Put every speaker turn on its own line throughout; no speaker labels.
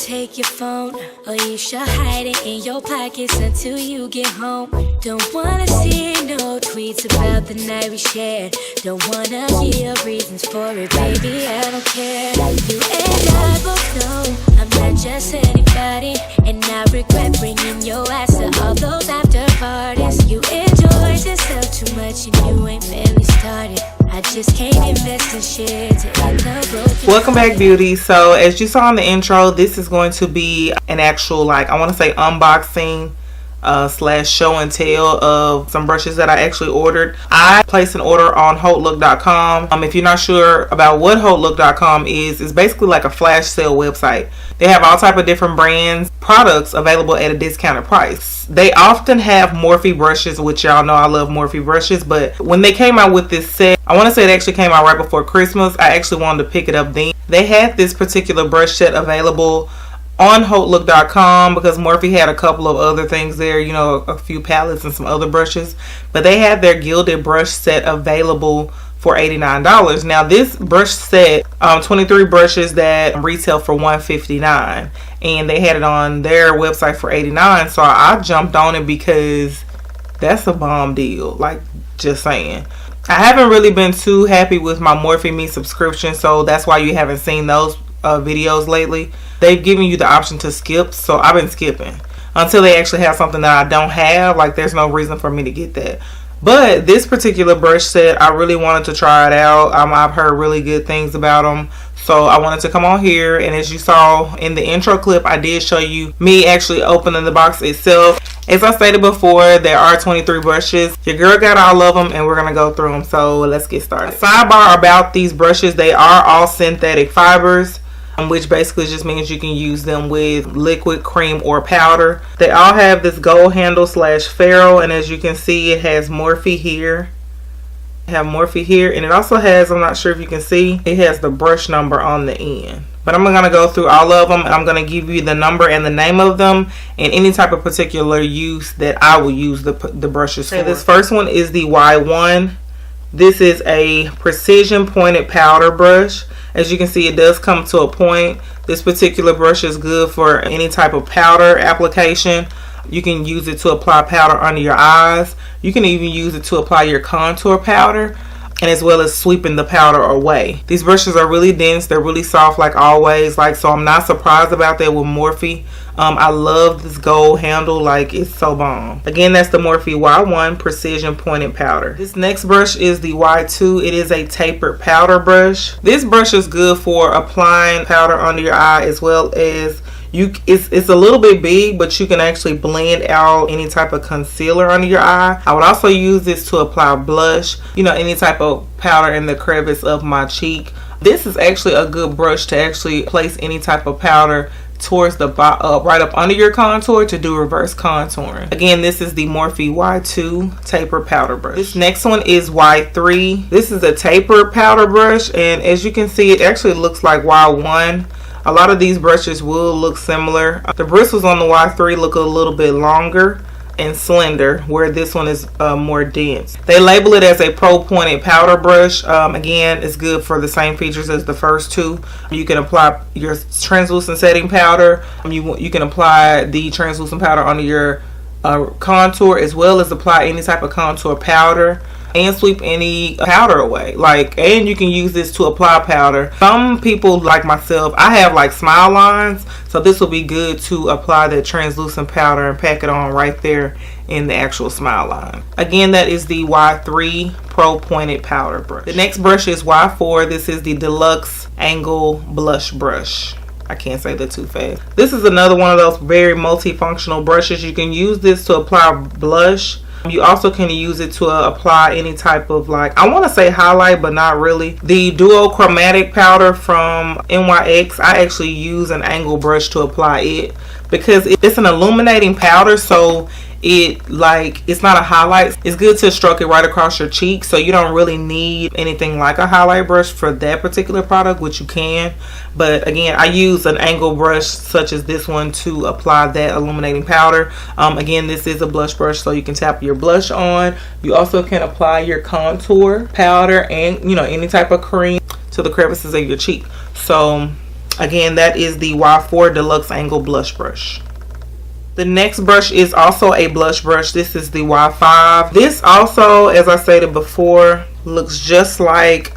Take your phone, or you should hide it in your pockets until you get home. Don't wanna see no tweets about the night we shared. Don't wanna hear reasons for it, baby, I don't care. You and I both know I'm not just anybody, and I regret bringing your ass to all those after parties. You enjoyed yourself too much and you ain't barely started. I just can't invest in shit to end up broken.
Welcome back, beauties. So as you saw in the intro, this is going to be an actual, like, I want to say unboxing slash show and tell of some brushes that I actually ordered. I placed an order on Hautelook.com. If you're not sure about what Hautelook.com is, it's basically like a flash sale website. They have all type of different brands, products available at a discounted price. They often have Morphe brushes, which y'all know I love Morphe brushes, but when they came out with this set, I want to say it actually came out right before Christmas. I actually wanted to pick it up then. They had this particular brush set available on Hautelook.com because Morphe had a couple of other things there, you know, a few palettes and some other brushes, but they had their Gilded brush set available for $89. Now this brush set, 23 brushes that retail for $159, and they had it on their website for $89, so I jumped on it because that's a bomb deal, like, just saying. I haven't really been too happy with my Morphe Me subscription, so that's why you haven't seen those videos lately. They've given you the option to skip, so I've been skipping until they actually have something that I don't have. Like, there's no reason for me to get that. But this particular brush set, I really wanted to try it out. I've heard really good things about them, so I wanted to come on here, and as you saw in the intro clip, I did show you me actually opening the box itself. As I stated before, there are 23 brushes. Your girl got all of them, and we're going to go through them, so let's get started. Sidebar about these brushes, they are all synthetic fibers, which basically just means you can use them with liquid, cream, or powder. They all have this gold handle slash ferrule, and as you can see, it has Morphe here. Morphe here, and it also has, I'm not sure if you can see, it has the brush number on the end. But I'm going to go through all of them, and I'm going to give you the number and the name of them and any type of particular use that I will use the brushes for. Okay, this first one is the Y1. This is a precision pointed powder brush. As you can see, it does come to a point. This particular brush is good for any type of powder application. You can use it to apply powder under your eyes. You can even use it to apply your contour powder, and as well as sweeping the powder away. These brushes are really dense. They're really soft, like always. So I'm not surprised about that with Morphe. I love this gold handle. Like, it's so bomb. Again, that's the Morphe Y1 Precision Pointed Powder. This next brush is the Y2. It is a tapered powder brush. This brush is good for applying powder under your eye, as well as it's a little bit big, but you can actually blend out any type of concealer under your eye. I would also use this to apply blush, you know, any type of powder in the crevice of my cheek. This is actually a good brush to actually place any type of powder towards the right up under your contour to do reverse contouring. Again, this is the Morphe Y2 taper powder brush. This next one is Y3. This is a taper powder brush, and as you can see, it actually looks like Y1. A lot of these brushes will look similar. The bristles on the Y3 look a little bit longer and slender, where this one is more dense. They label it as a pro pointed powder brush. Again, it's good for the same features as the first two. You can apply your translucent setting powder. You can apply the translucent powder under your contour, as well as apply any type of contour powder and sweep any powder away. And you can use this to apply powder. Some people, like myself, I have like smile lines, so this will be good to apply that translucent powder and pack it on right there in the actual smile line. Again, that is the Y3 Pro Pointed Powder Brush. The next brush is Y4. This is the Deluxe Angle Blush Brush. I can't say that too fast. This is another one of those very multifunctional brushes. You can use this to apply blush. You also can use it to apply any type of, like, I want to say highlight, but not really. The duochromatic powder from NYX, I actually use an angle brush to apply it because it's an illuminating powder, so it's not a highlight. It's good to stroke it right across your cheek, so you don't really need anything like a highlight brush for that particular product, which you can. But again, I use an angle brush such as this one to apply that illuminating powder. Again, this is a blush brush, so you can tap your blush on. You also can apply your contour powder and, you know, any type of cream to the crevices of your cheek. So again, that is the Y4 Deluxe Angle Blush Brush. The next brush is also a blush brush. This is the Y5. This also, as I stated before, looks just like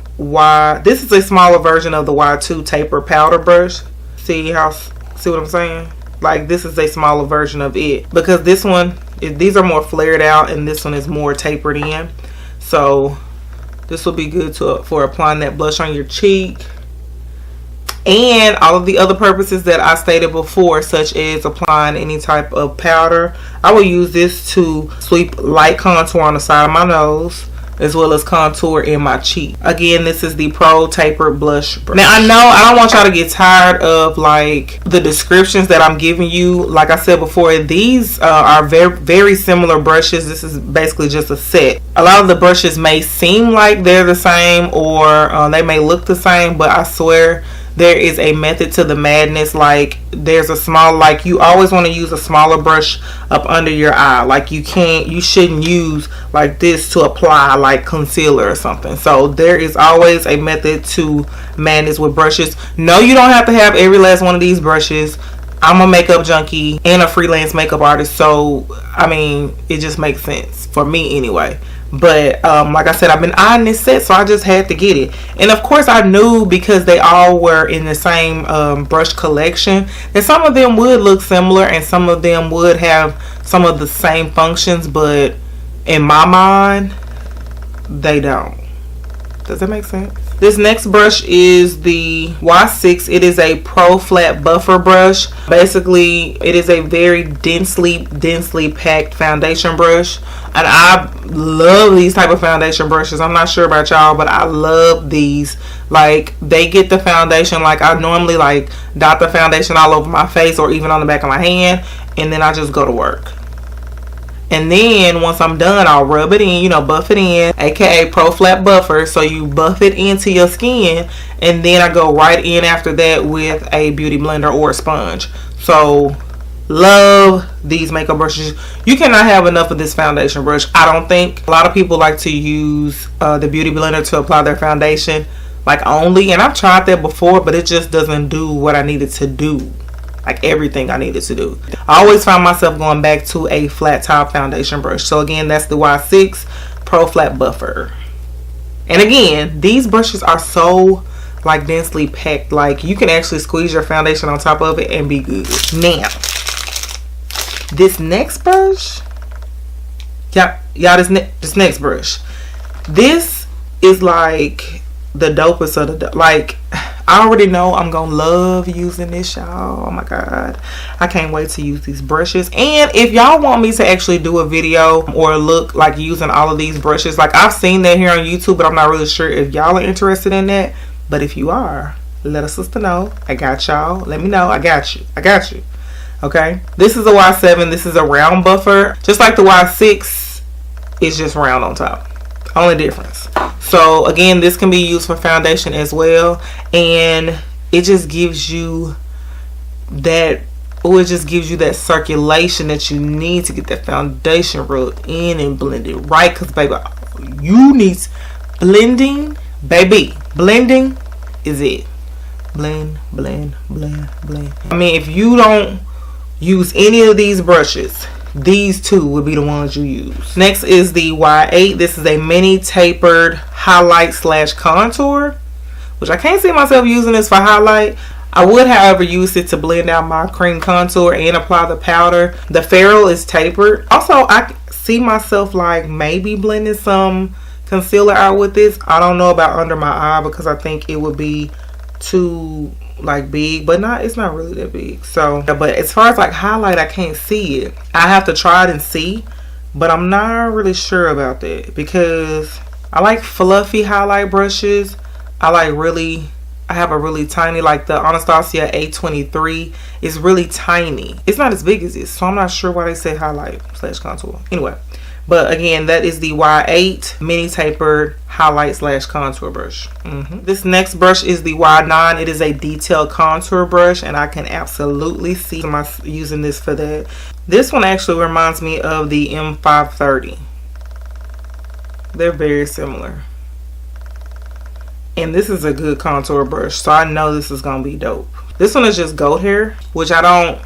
this is a smaller version of the Y2 taper powder brush. See what I'm saying? Like, this is a smaller version of it because this one, these are more flared out and this one is more tapered in. So this will be good for applying that blush on your cheek. And all of the other purposes that I stated before, such as applying any type of powder. I will use this to sweep light contour on the side of my nose, as well as contour in my cheek. Again, this is the Pro Tapered Blush Brush. Now, I know I don't want y'all to get tired of, like, the descriptions that I'm giving you. Like I said before, these are very, very similar brushes. This is basically just a set. A lot of the brushes may seem like they're the same, or they may look the same, but I swear there is a method to the madness. Like, there's a small, like, you always want to use a smaller brush up under your eye. Like, you shouldn't use like this to apply like concealer or something. So there is always a method to madness with brushes. No, you don't have to have every last one of these brushes. I'm a makeup junkie and a freelance makeup artist, so I mean, it just makes sense for me anyway. But like I said, I've been eyeing this set, so I just had to get it. And of course I knew, because they all were in the same brush collection, that some of them would look similar and some of them would have some of the same functions, but in my mind they don't. Does that make sense? This next brush is the Y6. It is a Pro Flat Buffer brush. Basically, it is a very densely packed foundation brush. And I love these type of foundation brushes. I'm not sure about y'all, but I love these. Like, they get the foundation. Like, I normally like dot the foundation all over my face or even on the back of my hand, and then I just go to work. And then once I'm done, I'll rub it in, you know, buff it in, aka Pro Flat Buffer. So you buff it into your skin, and then I go right in after that with a beauty blender or a sponge. So love these makeup brushes. You cannot have enough of this foundation brush, I don't think. A lot of people like to use the beauty blender to apply their foundation, like, only. And I've tried that before, but it just doesn't do what I needed to do. Like, everything I needed to do. I always find myself going back to a flat top foundation brush. So again, that's the Y6 Pro Flat Buffer. And again, these brushes are so like densely packed. Like, you can actually squeeze your foundation on top of it and be good. Now, this next brush, this next brush, this is like the dopest of the like, I already know I'm gonna love using this, y'all. Oh my god, I can't wait to use these brushes. And if y'all want me to actually do a video or look like using all of these brushes, like, I've seen that here on YouTube, but I'm not really sure if y'all are interested in that. But if you are, let a sister know. I got y'all. Let me know. I got you. Okay, this is a Y7. This is a round buffer, just like the Y6. It's just round on top. Only difference. So again, this can be used for foundation as well, and it just gives you that, it just gives you that circulation that you need to get that foundation rubbed in and blended right. Because baby, you need blending, baby. Blending is it. Blend, blend, blend, blend. I mean, if you don't use any of these brushes, these two would be the ones you use. Next is the Y8. This is a mini tapered highlight / contour, which I can't see myself using this for highlight. I would, however, use it to blend out my cream contour and apply the powder. The ferrule is tapered. Also, I see myself like maybe blending some concealer out with this. I don't know about under my eye, because I think it would be too like big, but it's not really that big. So, but as far as like highlight, I can't see it. I have to try it and see, but I'm not really sure about that because I like fluffy highlight brushes. I have a really tiny, like the Anastasia A23 is really tiny. It's not as big as this, so I'm not sure why they say highlight slash contour. Anyway, but again, that is the Y8 mini tapered highlight slash contour brush. This next brush is the Y9. It is a detailed contour brush, and I can absolutely see myself using this for that. This one actually reminds me of the M530. They're very similar. And this is a good contour brush, so I know this is gonna be dope. This one is just goat hair, which I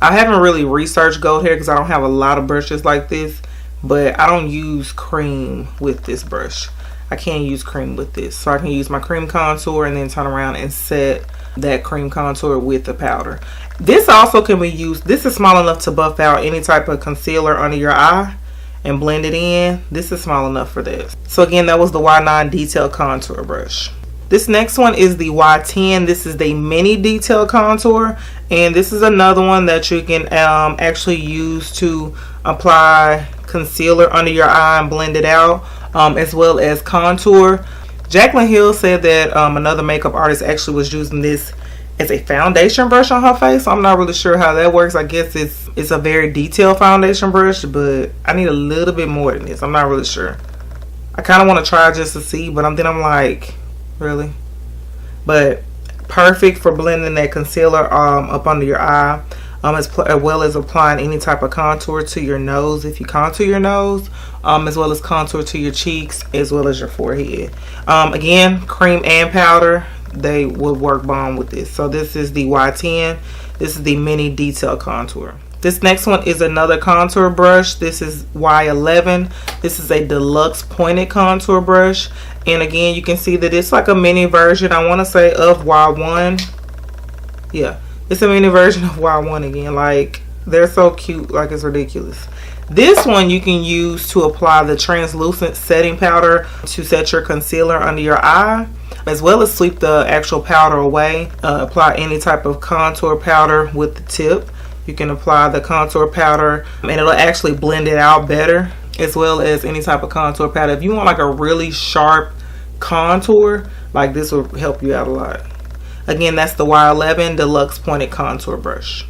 haven't really researched goat hair because I don't have a lot of brushes like this, but I don't use cream with this brush. I can't use cream with this, so I can use my cream contour and then turn around and set that cream contour with the powder. This also can be used, this is small enough to buff out any type of concealer under your eye and blend it in. This is small enough for this. So again, that was the Y9 detail contour brush. This next one is the Y10. This is the mini detail contour, and this is another one that you can actually use to apply concealer under your eye and blend it out, as well as contour. Jaclyn Hill said that another makeup artist actually was using this as a foundation brush on her face. So I'm not really sure how that works. I guess it's a very detailed foundation brush, but I need a little bit more than this. I'm not really sure. I kind of want to try just to see, but then I'm like, really? But perfect for blending that concealer up under your eye, as well as applying any type of contour to your nose if you contour your nose, as well as contour to your cheeks, as well as your forehead. Again, cream and powder, they will work bomb with this. So this is the Y10. This is the mini detail contour. This next one is another contour brush. This is Y11. This is a deluxe pointed contour brush, and again, you can see that it's like a mini version, I want to say, of Y1. Yeah, it's a mini version of Y1 again. Like, they're so cute, like it's ridiculous. This one you can use to apply the translucent setting powder to set your concealer under your eye, as well as sweep the actual powder away. Apply any type of contour powder with the tip. You can apply the contour powder and it'll actually blend it out better, as well as any type of contour powder. If you want like a really sharp contour, like this will help you out a lot. Again, that's the Y11 deluxe pointed contour brush.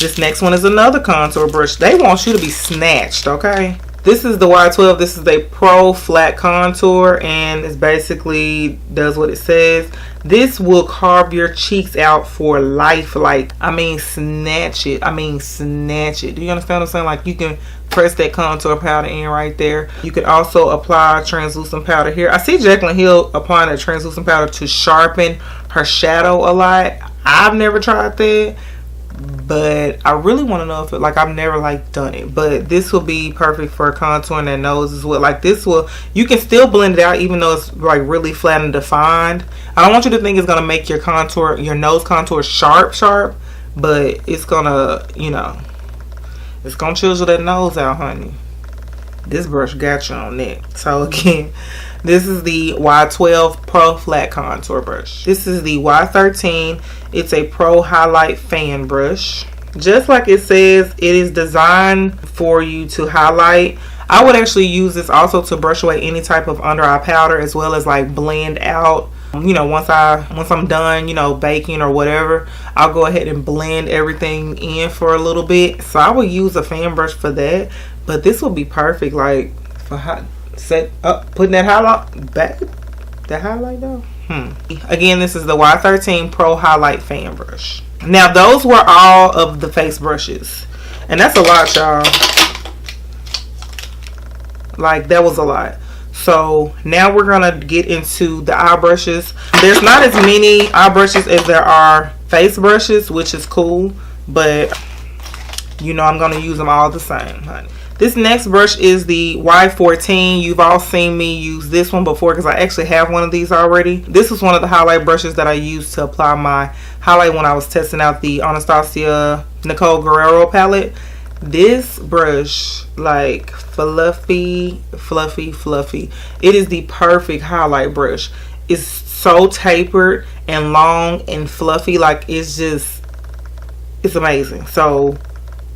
This next one is another contour brush. They want you to be snatched, okay? This is the Y12. This is a pro flat contour, and it basically does what it says. This will carve your cheeks out for life. Like, I mean, snatch it. I mean, snatch it. Do you understand what I'm saying? Like, you can press that contour powder in right there. You can also apply translucent powder here. I see Jaclyn Hill applying a translucent powder to sharpen her shadow a lot. I've never tried that, but I really want to know if it, like, I've never like done it, but this will be perfect for contouring that nose as well. Like, this will, you can still blend it out even though it's like really flat and defined. I don't want you to think it's gonna make your contour, your nose contour sharp, but it's gonna, you know, it's gonna chisel that nose out, honey. This brush got you on that. So again, this is the Y12 Pro Flat Contour Brush. This is the Y13. It's a Pro Highlight Fan Brush. Just like it says, it is designed for you to highlight. I would actually use this also to brush away any type of under eye powder, as well as like blend out, you know, once I'm done, you know, baking or whatever, I'll go ahead and blend everything in for a little bit. So I would use a fan brush for that, but this will be perfect like for putting that highlight back, that highlight though. Again, this is the Y13 Pro Highlight Fan Brush. Now those were all of the face brushes, and that's a lot, y'all. Like, that was a lot. So now we're gonna get into the eye brushes. There's not as many eye brushes as there are face brushes, which is cool, but you know I'm gonna use them all the same, honey. This next brush is the Y14. You've all seen me use this one before because I actually have one of these already. This was one of the highlight brushes that I used to apply my highlight when I was testing out the Anastasia Nicole Guerrero palette. This brush, like, fluffy. It is the perfect highlight brush. It's so tapered and long and fluffy. Like, it's amazing. So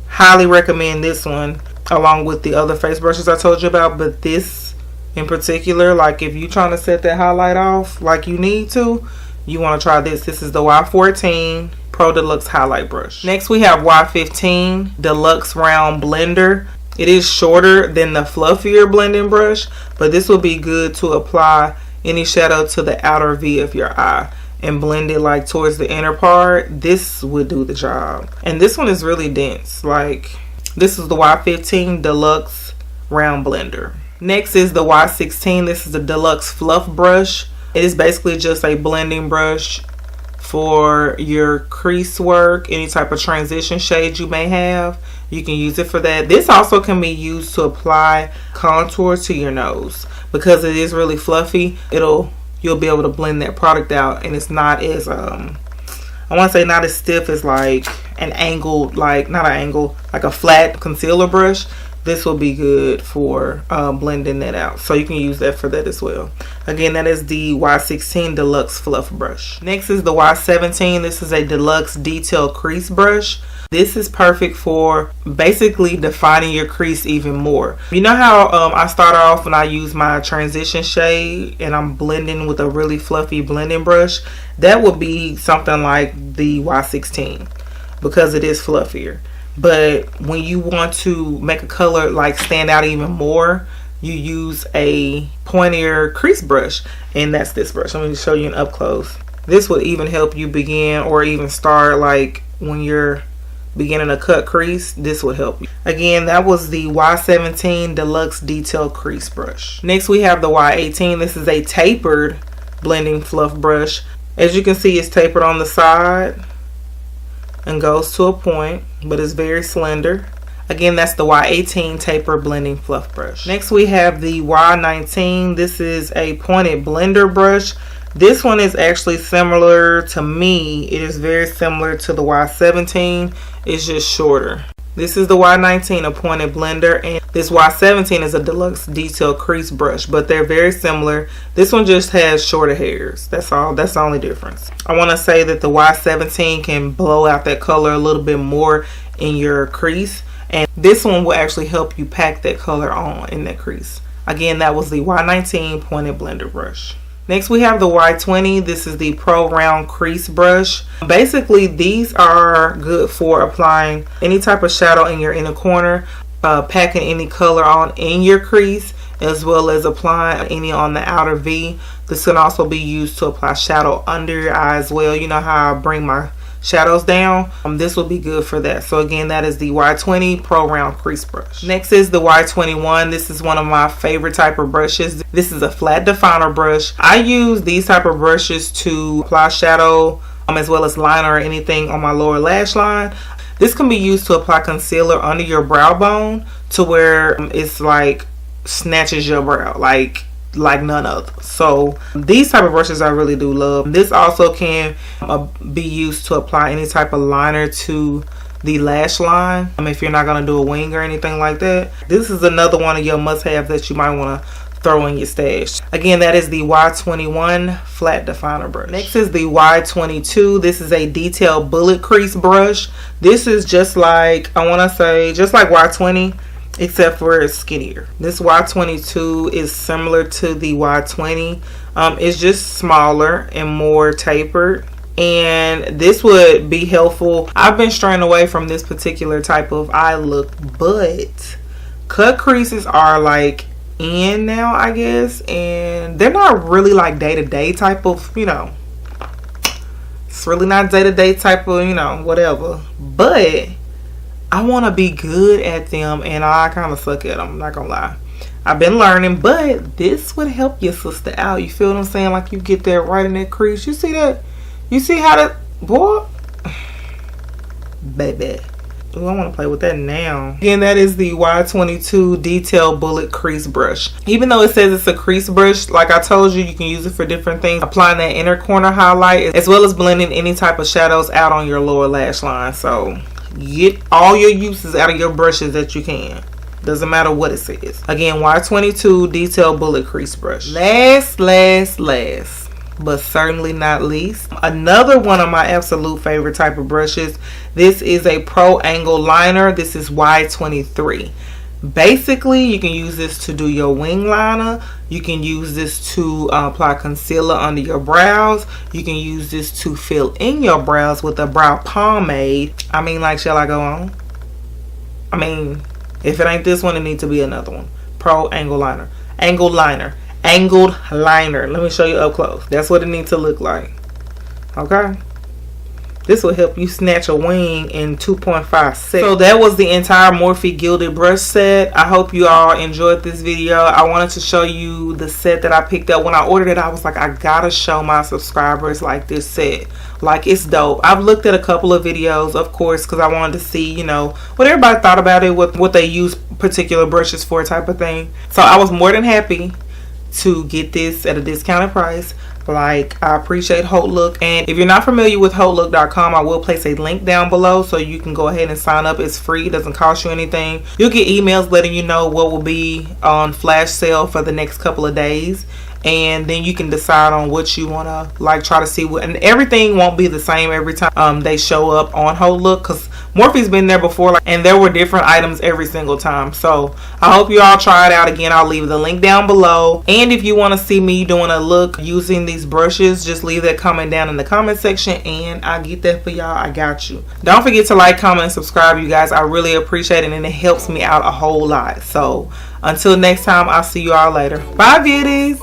highly recommend this one. along with the other face brushes I told you about. But this in particular, like if you're trying to set that highlight off like you need to, you want to try this. This is the Y14 Pro Deluxe Highlight Brush. Next we have Y15 Deluxe Round Blender. It is shorter than the fluffier blending brush, but this will be good to apply any shadow to the outer V of your eye and blend it like towards the inner part. This would do the job. And this one is really dense. Like, this is the Y15 Deluxe Round Blender. Next is the Y16. This is the Deluxe Fluff Brush. It is basically just a blending brush for your crease work, any type of transition shade you may have. You can use it for that. This also can be used to apply contour to your nose because it is really fluffy. You'll be able to blend that product out, and it's not as I want to say not as stiff as like an angled, like not an angle, like a flat concealer brush. This will be good for blending that out. So you can use that for that as well. Again, that is the Y16 Deluxe Fluff Brush. Next is the Y17. This is a Deluxe Detail Crease Brush. This is perfect for basically defining your crease even more. You know how I start off when I use my transition shade and I'm blending with a really fluffy blending brush? That would be something like the Y16 because it is fluffier. But when you want to make a color like stand out even more, you use a pointier crease brush, and that's this brush. Let me show you an up close. This would even help you begin or even start like when you're beginning to cut crease. This would help you. Again, that was the Y17 Deluxe Detail Crease Brush. Next we have the Y18. This is a tapered blending fluff brush. As you can see, it's tapered on the side and goes to a point, but it's very slender. Again, that's the Y18 Taper Blending Fluff Brush. Next we have the Y19. This is a pointed blender brush. This one is actually similar to me. It is very similar to the Y17. It's just shorter. This is the Y19, a pointed blender, and this Y17 is a Deluxe Detail Crease Brush, but they're very similar. This one just has shorter hairs. That's all. That's the only difference. I want to say that the Y17 can blow out that color a little bit more in your crease, and this one will actually help you pack that color on in that crease. Again, that was the Y19 pointed blender brush. Next we have the Y20. This is the Pro Round Crease Brush. Basically, these are good for applying any type of shadow in your inner corner, packing any color on in your crease, as well as applying any on the outer V. This can also be used to apply shadow under your eye as well. You know how I bring my shadows down? This will be good for that. So again, that is the Y20 Pro Round Crease Brush. Next is the Y21. This is one of my favorite type of brushes. This is a flat definer brush. I use these type of brushes to apply shadow as well as liner or anything on my lower lash line. This can be used to apply concealer under your brow bone to where it's like snatches your brow like none other. So these type of brushes I really do love. This also can be used to apply any type of liner to the lash line if you're not going to do a wing or anything like that. This is another one of your must-have that you might want to throw in your stash. Again, that is the Y21 flat definer brush. Next is the Y22. This is a detailed bullet crease brush. This is just like, I want to say, just like Y20, except for it's skinnier. This Y22 is similar to the Y20. It's just smaller and more tapered, and this would be helpful. I've been straying away from this particular type of eye look, but cut creases are like in now, I guess, and they're not really like day-to-day type of, you know, it's really not day-to-day type of, you know, whatever, but I want to be good at them, and I kind of suck at them. I'm not gonna lie. I've been learning, but this would help your sister out. You feel what I'm saying? Like you get there right in that crease. You see that? You see how that, boy? Baby. Ooh, I want to play with that now. Again, that is the Y22 Detail Bullet Crease Brush. Even though it says it's a crease brush, like I told you, you can use it for different things. Applying that inner corner highlight, as well as blending any type of shadows out on your lower lash line. So get all your uses out of your brushes that you can. Doesn't matter what it says. Again, Y22 Detail Bullet Crease Brush. Last, but certainly not least, another one of my absolute favorite type of brushes. This is a Pro Angle Liner. This is Y23. Basically, you can use this to do your wing liner. You can use this to apply concealer under your brows. You can use this to fill in your brows with a brow pomade. I mean, like, shall I go on? I mean, if it ain't this one, it needs to be another one. Pro angle liner. Angled liner. Angled liner. Let me show you up close. That's what it needs to look like. Okay? This will help you snatch a wing in 2.5 seconds. So that was the entire Morphe Gilded brush set. I hope you all enjoyed this video. I wanted to show you the set that I picked up. When I ordered it, I was like, I gotta show my subscribers like this set. Like, it's dope. I've looked at a couple of videos, of course, because I wanted to see, you know, what everybody thought about it, what they use particular brushes for type of thing. So I was more than happy to get this at a discounted price. Like, I appreciate Hautelook, and if you're not familiar with Hautelook.com, I will place a link down below so you can go ahead and sign up. It's free. It doesn't cost you anything. You'll get emails letting you know what will be on flash sale for the next couple of days, and then you can decide on what you want to, like, try to see what, and everything won't be the same every time they show up on Hautelook, because Morphe's been there before, like, and there were different items every single time. So I hope you all try it out. Again, I'll leave the link down below, and if you want to see me doing a look using these brushes, just leave that comment down in the comment section, and I'll get that for y'all. I got you. Don't forget to like, comment, and subscribe, you guys. I really appreciate it, and it helps me out a whole lot. So until next time, I'll see you all later. Bye, beauties.